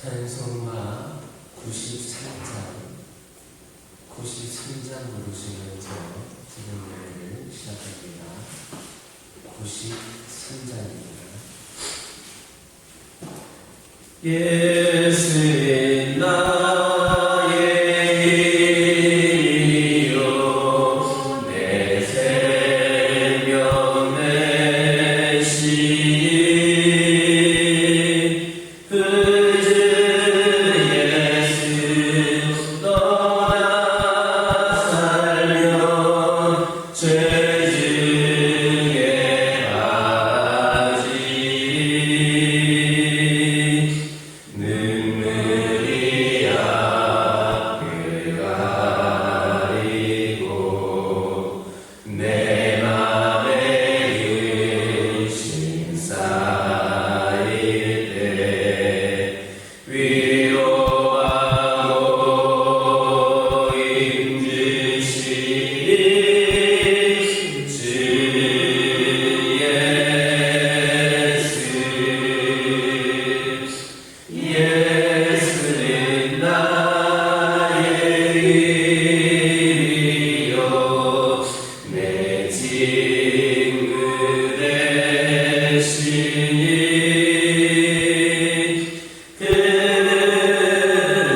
찬송가 93장 부르시면서 지금 노래를 시작합니다. 93장입니다. 예수의 나의 이요 내 생명 내 시인 그 주 예수 떠나 살려 죄 중에 빠진 눈물이 앞을 가리고 내 맘에 근심 쌓일 때 위로하고 힘주시니 주 예수는 나의 힘이요 내 친구 되시니 그는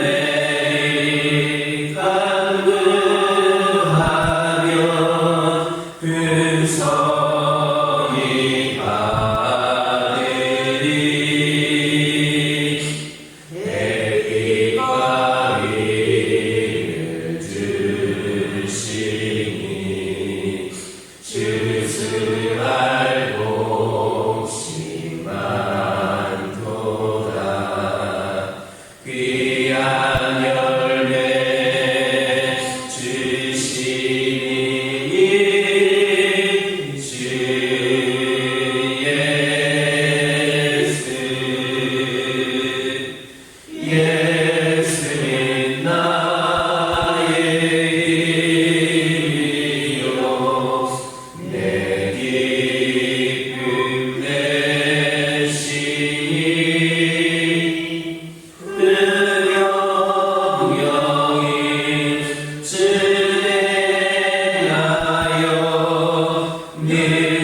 내일 간구하며 은성이 받으리 햇빛과 위를 주시니 주스 알고 심만도다 귀한 열매 주시니 주 예수는 나의 힘이요 내 기쁨 되시니 그 영영이 주내하여 늘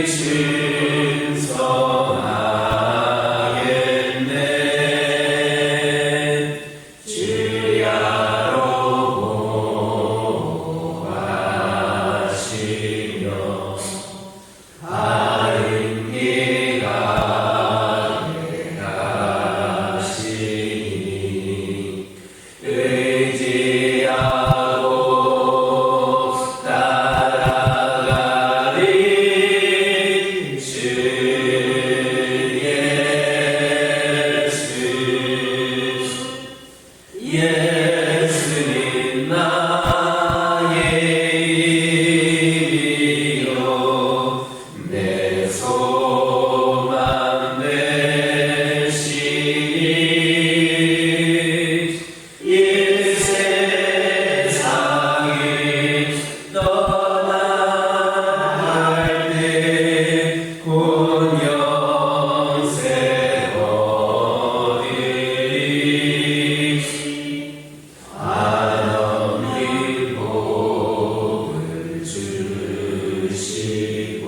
충성하겠네 주야로 보호하시며 하나님께 가시니 의지하고 따라가리 주 예수는 나의 힘이요 내 소망 되시니 이 세상을 떠나갈 때 곧 영생 얻으리 한없는 복을 주시고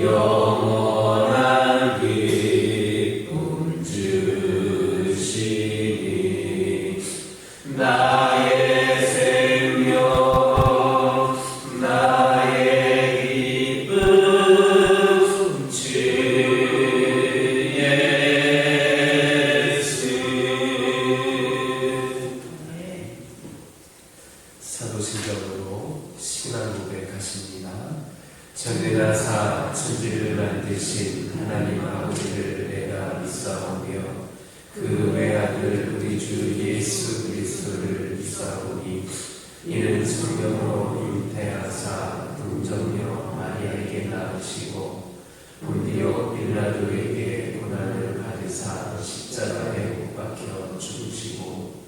영원한 기쁨 주시니 나의 생명 나의 기쁨 주 예수 사도신경으로 신앙 고백하십니다. 전능하사 천지를 만드신 하나님 아버지를 내가 믿사오며 그 외아들 우리 주 예수 그리스도를 믿사오니 이는 성령으로 잉태하사 동정녀 마리아에게 낳으시고 본디오 빌라도에게 고난을 받으사 십자가에 못 박혀 죽으시고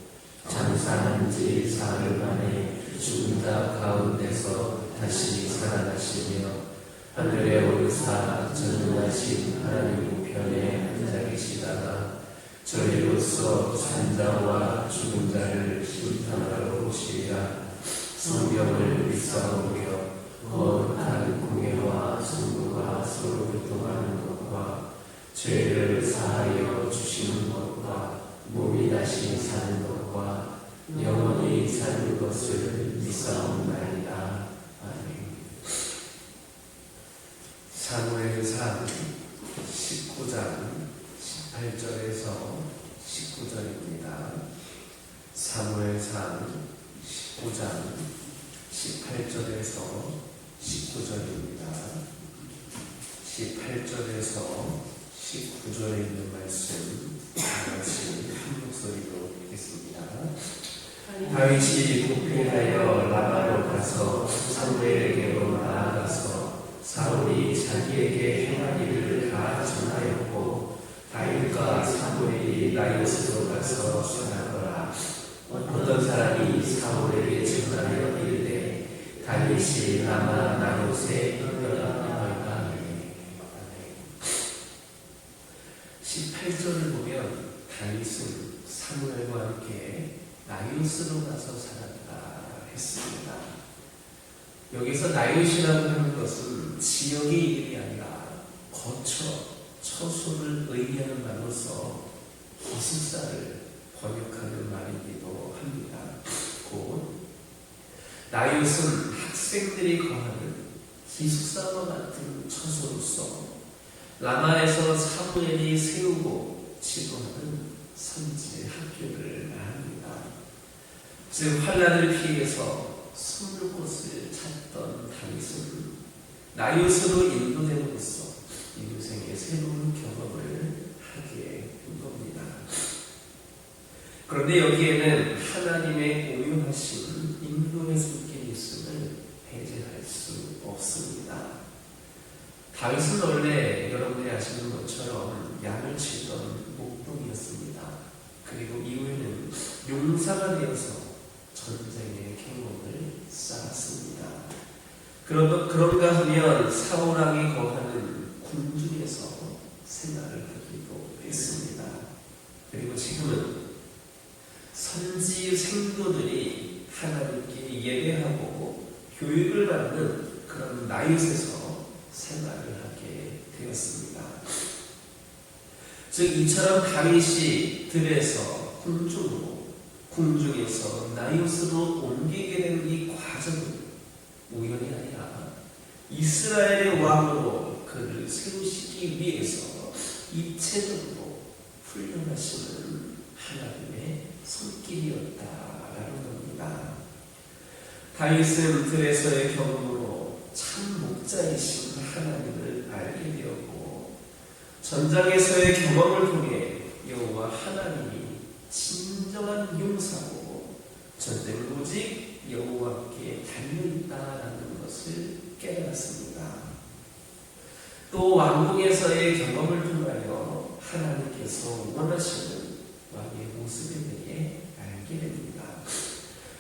장사한 지 사흘 만에 죽은 자 가운데서 다시 살아나시며 하늘에 오르사 전능하신 하나님 우편에 앉아 계시다가 저희로 주께로서 산자와 죽은 자를 심판하러 오시리라. 성경을 믿사오며 거룩한 공예와 성도가 서로 교통하는 것과 죄를 사하여 주시는 것과 몸이 다시 사는 것과 영원히 사는 것을 믿사옵나이다. 아멘. 사무엘상 19장 18절에서 19절입니다. 사무엘상 19장 18절에서 19절입니다. 18절에서 19절에 있는 말씀 같이 한 목소리로 읽겠습니다. 다윗이 도피하여 라마로 가서 사무엘에게로 나아가서 사울이 자기에게 행한 일을 다 전하였고 다윗과 사무엘이 나이옷으로 가서 전하더라. 어떤 사람이 사무엘에게 전하여 이르되 다윗이 라마 나이옷에 있더라. 18절을 보면 다윗은 사무엘과 함께 나이옷으로 가서 살았다 했습니다. 여기서 나이옷이라고 하는 것은 지역의 이름이 아니라 거처, 처소를 의미하는 말로서 기숙사를 번역하는 말이기도 합니다. 곧 나이옷은 학생들이 거하는 기숙사와 같은 처소로서 라마에서 사무엘이 세우고 지도하는 선지 학교를 말합니다. 즉 환난을 피해서 숨을 곳을 찾던 다윗은 나이옷으로 인도됨으로써 인생의 새로운 경험을 하게 된 겁니다. 그런데 여기에는 하나님의 오묘하신 인도의 손길이 있음을 배제할 수 없습니다. 다윗은 원래 여러분들이 아시는 것처럼 양을 치던 목동이었습니다. 그리고 이후에는 용사가 되어서 전쟁의 경험을 쌓았습니다. 그런가 하면 사울왕이 거하는 궁중에서 생활을 하기도 했습니다. 그리고 지금은 선지 생도들이 하나님께 예배하고 교육을 받는 그런 나이옷에서 생활을 하게 되었습니다. 즉 이처럼 다윗이 들에서 궁중으로, 궁중에서 나이옷으로 옮기게 된 이 과정은 우연이 아니라 이스라엘의 왕으로 그를 세우시기 위해서 입체적으로 훈련하시는 하나님의 손길이었다라는 겁니다. 다윗은 들에서의 경험으로 참 목자이신 하나님을 알게 되었고 전장에서의 경험을 통해 여호와 하나님이 진정한 용사고 전쟁은 오직 여호와께 달려있다라는 것을 깨달았습니다. 또 왕궁에서의 경험을 통하여 하나님께서 원하시는 왕의 모습에 대해 알게 됩니다.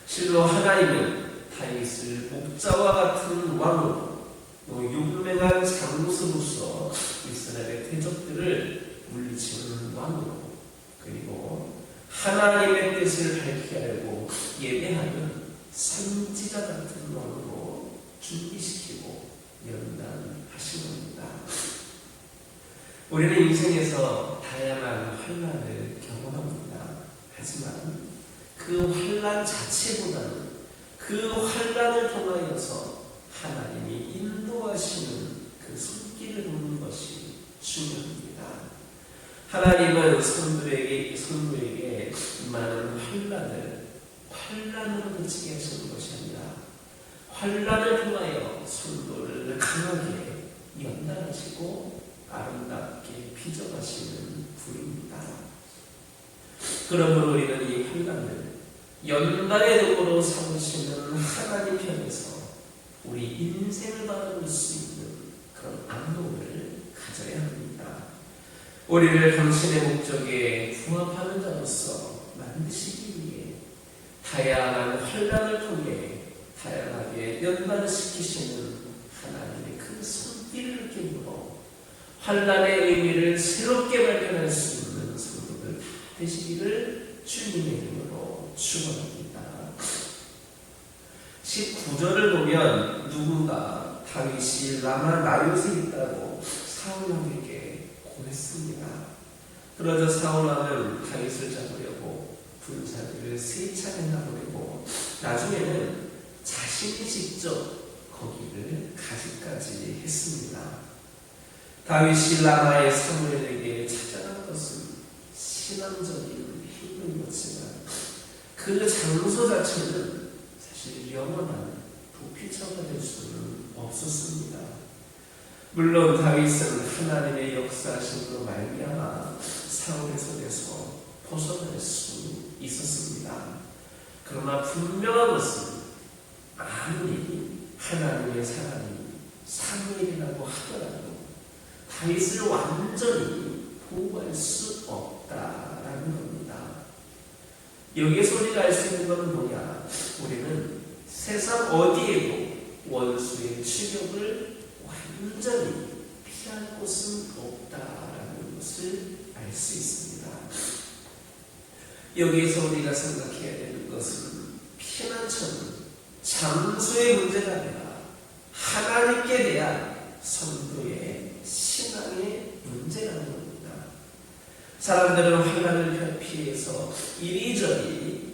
실로 하나님은 다윗을 목자와 같은 왕으로 또 용맹한 장수로서 이스라엘의 대적들을 물리치는 왕으로 그리고 하나님의 뜻을 밝히 알고 예배하는 선지자 같은 왕으로 준비시키고 연단하신 겁니다. 우리는 인생에서 다양한 환난을 경험합니다. 하지만 그 환난 자체보다는 그 환난을 통하여서 하나님이 인도하시는 그 손길을 보는 것이 중요합니다. 하나님은 성도에게 많은 환난으로 그치게 하시는 것이 아니라 환난을 통하여 성도를 강하게 연단하시고 아름답게 빚어가시는 분입니다. 그러므로 우리는 이 환난을 연단의 도구로 삼으시는 하나님 편에서 우리 인생을 바라볼 수 있는 그런 안목을 가져야 합니다. 우리를 당신의 목적에 부합하는 자로서 만드시기 위해 다양한 환난을 통해 다양하게 연단을 시키시는 하나님의 그 손길을 느낌으로 환난의 의미를 새롭게 발견할 수 있는 성도들 되시기를 9절을 보면 누군가 다윗이 라마 나요스에 있다고 사울왕에게 고했습니다. 그러자 사울왕은 다윗을 잡으려고 군사들을 세 차례나 보내고 나중에는 자신이 직접 거기를 가기까지 했습니다. 다윗이 라마의 사무엘에게 찾아간 것은 신앙적인 힘이었지만 그 장소 자체는 사실 영원한 도피처가 될 수는 없었습니다. 물론 다윗은 하나님의 역사하심으로 말미암아 사울의 손에서 벗어날 수 있었습니다. 그러나 분명한 것은 아무리 하나님의 사람이 사무엘이라고 하더라도 다윗을 완전히 보호할 수 없다라는 겁니다. 여기에서 우리가 알 수 있는 것은 뭐냐? 우리는 세상 어디에도 원수의 추격을 완전히 피할 곳은 없다라는 것을 알 수 있습니다. 여기에서 우리가 생각해야 되는 것은 피난처는 장소의 문제가 아니라 하나님께 대한 성도의 신앙의 문제라는 겁니다. 사람들은 환난을 피해서 이리저리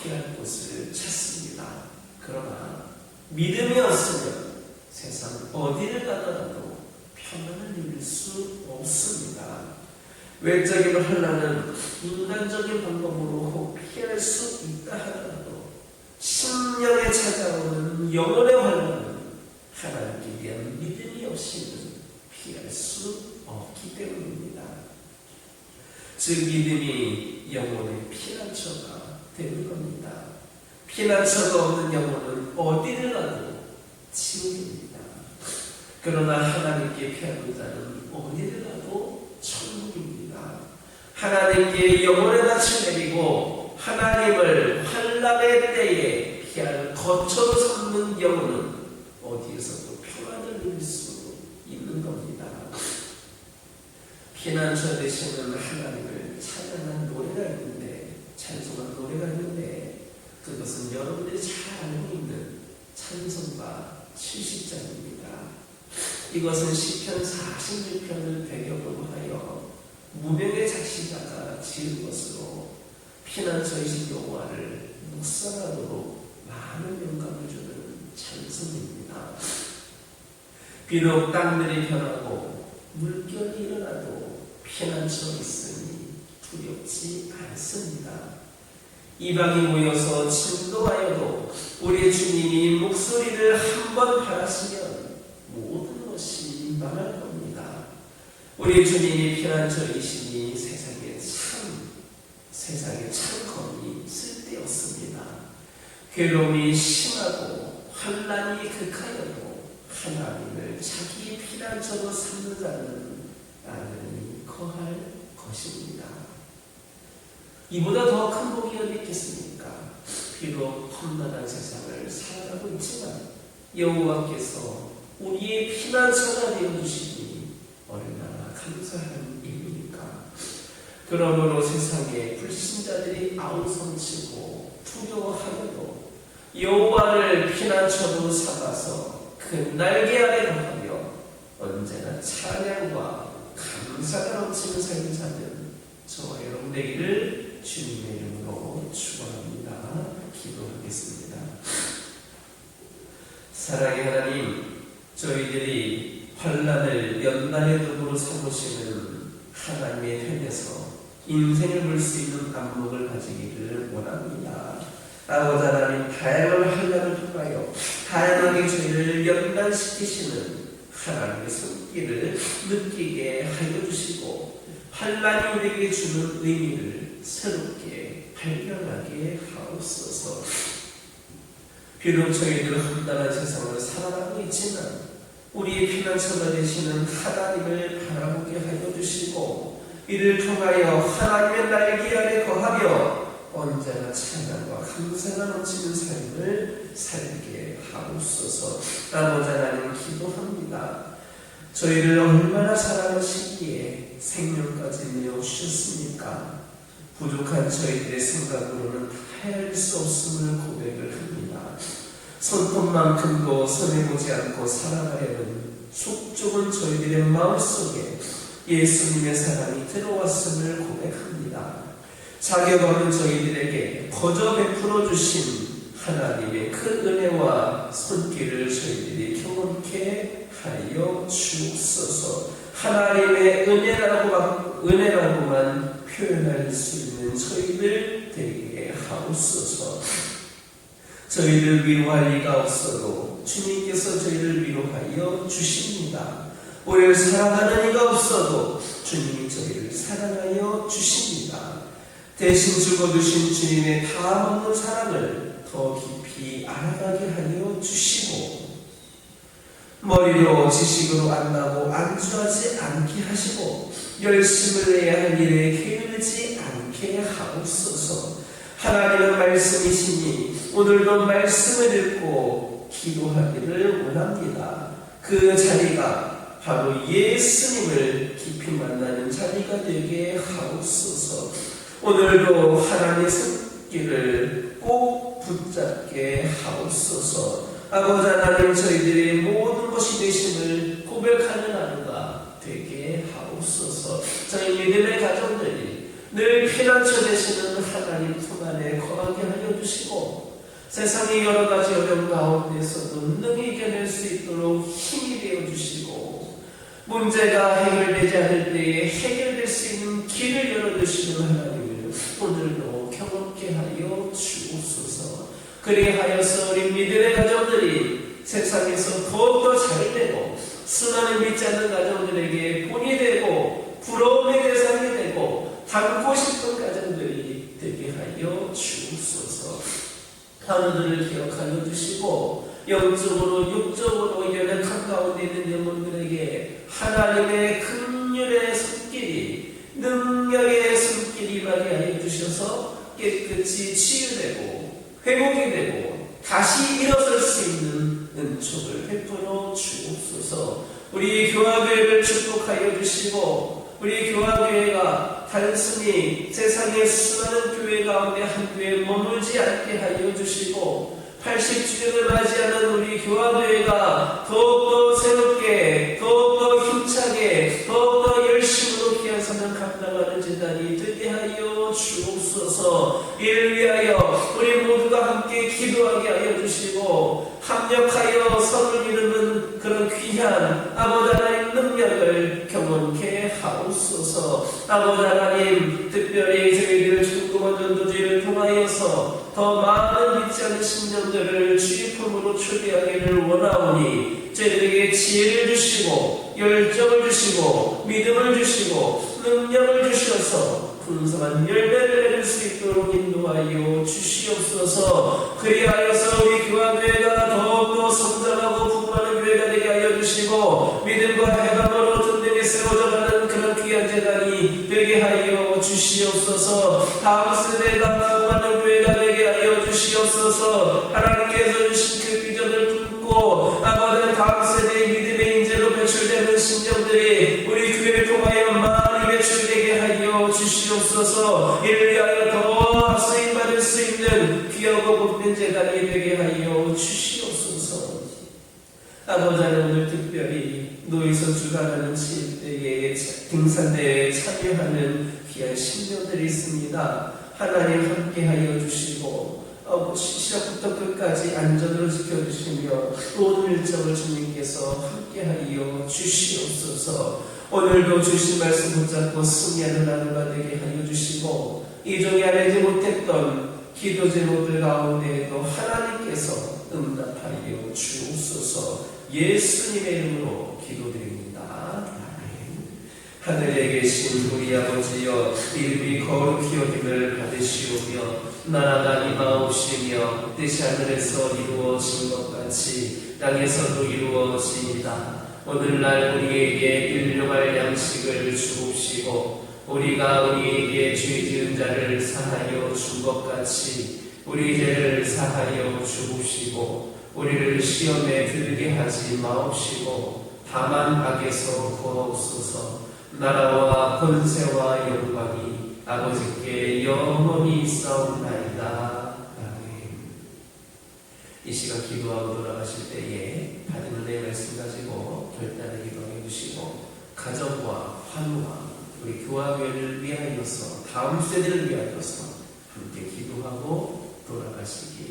피할 곳을 찾습니다. 그러나 믿음이 없으면 세상 어디를 가더라도 평안을 누릴 수 없습니다. 외적인 환난은 인간적인 방법으로 혹 피할 수 있다 하더라도 심령에 찾아오는 영혼의 환난은 하나님께 대한 믿음이 없이는 피할 수 없기 때문입니다. 즉 믿음이 영혼의 피난처가 되는 겁니다. 피난처가 없는 영혼은 어디를 가도 지옥입니다. 그러나 하나님께 피하는 자는 어디를 가도 천국입니다. 하나님께 영혼의 낯을 내리고 하나님을 환난의 때에 피할 거처로 삼는 영혼은 어디에서도 평안을 누릴 수 있는 겁니다. 피난처 되시는 하나님을 찬양한 노래가 있는데, 찬송한 노래가 있는데, 그것은 여러분들이 잘 알고 있는 찬송가 70장입니다. 이것은 시편 46편을 배경으로 하여 무명의 작시자가 지은 것으로 피난처이신 여호와를 묵상하도록 많은 영감을 주는 찬송입니다. 비록 땅들이 변하고 물결이 일어나도 피난처 있으니 두렵지 않습니다. 이방이 모여서 진도하여도 우리 주님이 목소리를 한번 바라시면 모든 것이 망할 겁니다. 우리 주님이 피난처이시니 세상에 참 거미 쓸데없습니다. 괴로움이 심하고 환난이 극하여도 하나님을 자기 피난처로 삼는 자는 나는 거할 것입니다. 이보다 더 큰 복이 어디 있겠습니까? 비록 험난한 세상을 살아가고 있지만 여호와께서 우리의 피난처가 되어주시니 얼마나 감사한 일입니까? 그러므로 세상에 불신자들이 아우성치고 두려워하여도 여호와를 피난처로 삼아서 그 날개 아래 거하며 언제나 찬양과 감사가 넘치는 삶을 사는 저와 여러분 되기를 주님의 이름으로 축원합니다. 기도하겠습니다. 사랑의 하나님, 저희들이 환난을 연단의 도구로 삼으시는 하나님의 편에서 인생을 볼 수 있는 안목을 가지기를 원합니다. 아버지 하나님, 다양한 환난을 통하여 다양하게 저희를 연단시키시는 하나님의 손길을 느끼게 하여 주시고 환난이 우리에게 주는 의미를 새롭게 발견하게 하옵소서. 비록 저희들 험난한 세상을 살아가고 있지만 우리의 피난처가 되시는 하나님을 바라보게 하여 주시고 이를 통하여 하나님의 날개 아래 거하며 언제나 찬양과 감사가 넘치는 삶을 살게 하옵소서. 아버지 하나님, 기도합니다. 저희를 얼마나 사랑하시기에 생명까지 내어주셨습니까? 부족한 저희들의 생각으로는 다할 수 없음을 고백을 합니다. 손톱만큼도 손해보지 않고 살아가려는 속좁은 저희들의 마음속에 예수님의 사랑이 들어왔음을 고백합니다. 자격 없는 저희들에게 거저 베풀어 주신 하나님의 큰 은혜와 손길을 저희들이 경험케 하여 주옵소서. 하나님의 은혜라고만 표현할 수 있는 저희들 되게 하옵소서. 저희를 위로할 리가 없어도 주님께서 저희를 위로하여 주십니다. 우리를 사랑하는 이가 없어도 주님이 저희를 사랑하여 주십니다. 대신 죽어주신 주님의 다함없는 사랑을 더 깊이 알아가게 하여 주시고, 머리로 지식으로 안다고 안주하지 않게 하시고, 열심을 내야 할 일에 게을르지 않게 하옵소서. 하나님은 말씀이시니 오늘도 말씀을 읽고 기도하기를 원합니다. 그 자리가 바로 예수님을 깊이 만나는 자리가 되게 하옵소서. 오늘도 하나님의 손길을 꼭 붙잡게 하옵소서. 아버지 하나님, 저희들의 모든 것이 되심을 고백하는 하루가 되게 하옵소서. 저희 믿음의 가정들이 늘 피난처 되시는 하나님 품 안에 거하게 하여 주시고, 세상의 여러 가지 어려움 가운데서도 능히 이겨낼 수 있도록 힘이 되어 주시고, 문제가 해결되지 않을 때에 해결될 수 있는 길을 열어주시는 하나님을 오늘도 경험케 하여 주옵소서. 그리하여서 우리 믿음의 가정들이 세상에서 더욱더 잘되고, 수많은 믿지 않는 가정들에게 본이 되고 부러움의 대상이 되고 닮고 싶은 가정들이 되게 하여 주옵소서. 하늘들을 기억하여 주시고, 영적으로 육적으로 연약한 가운데 있는 영혼들에게 하나님의 긍휼의 손길이, 능력의 손길이 임하게 하여 주셔서 깨끗이 치유되고 회복이 되고 다시 일어설 수 있는 은총을 베풀어 주옵소서. 우리 교화교회를 축복하여 주시고, 우리 교화교회가 단순히 세상의 수많은 교회 가운데 한 교회에 머물지 않게 하여 주시고, 80주년을 맞이하는 우리 교화교회가 더욱더 새롭게, 더욱더 힘차게, 더욱더 열심으로 귀한 사명 감당하는 재단이 되게 하여 주옵소서. 이를 위하여 우리 모두가 함께 기도하게 하여 주시고, 합력하여 선을 이루는 그런 귀한 아버지 하나님 능력을 경험케 하옵소서. 아버지 하나님, 특별히 저희들 중고만 전도주의를 통하여서 더 많은 믿지 않는 심령들을 주의 품으로 초대하기를 원하오니, 저희들에게 지혜를 주시고 열정을 주시고 믿음을 주시고 능력을 주셔서 풍성한 열매를 맺을 수 있도록 인도하여 주시옵소서. 그리하여서 우리 교화교회가 더욱더 성장하고 부흥하는 교회가 되게 하여 주시고, 믿음과 해방으로 든든히 세워져가는 그런 귀한 재단이 되게 하여 주시옵소서. 다음 세대가 부흥하는 교회가 되게 하여 주시옵소서. 하나님께서 주신 그 비전을 품고 아버지 다음 세대의 믿음의 인재로 배출되는 신령들이 우리 교회를 통하여 많이 배출되게 하여 주시옵소서. 이를 위하여 더 쓰임받을 수 있는 귀하고 복된 재단이 되게 하여 주시옵소서. 아버지 하나님, 오늘 특별히 노이선 주간하는 지일대에 등산대회에 참여하는 귀한 신령들이 있습니다. 하나님 함께 하여 주시고, 시작부터 끝까지 안전으로 지켜주시며 모든 일정을 주님께서 함께하여 주시옵소서. 오늘도 주신 말씀 붙잡고 승리하는 하루가 되게 하여 주시고, 이종이 알지 못했던 기도 제목들 가운데에도 하나님께서 응답하여 주옵소서. 예수님의 이름으로 기도드립니다. 하늘에 계신 우리 아버지여, 이름이 거룩히 여김을 받으시오며 나라가 임하옵시며 뜻이 하늘에서 이루어진 것 같이 땅에서도 이루어지이다. 오늘날 우리에게 일용할 양식을 주옵시고, 우리가 우리에게 죄 지은 자를 사하여 준 것 같이 우리 죄를 사하여 주옵시고, 우리를 시험에 들게 하지 마옵시고 다만 악에서 구하옵소서. 나라와 권세와 영광이 아버지께 영원히 있사옵나이다. 아멘. 이 시간 기도하고 돌아가실 때에 받은 은혜의 말씀 가지고 결단의 기도해 주시고 가정과 환우와 우리 교화교회를 위하여서 다음 세대를 위하여서 함께 기도하고 돌아가시기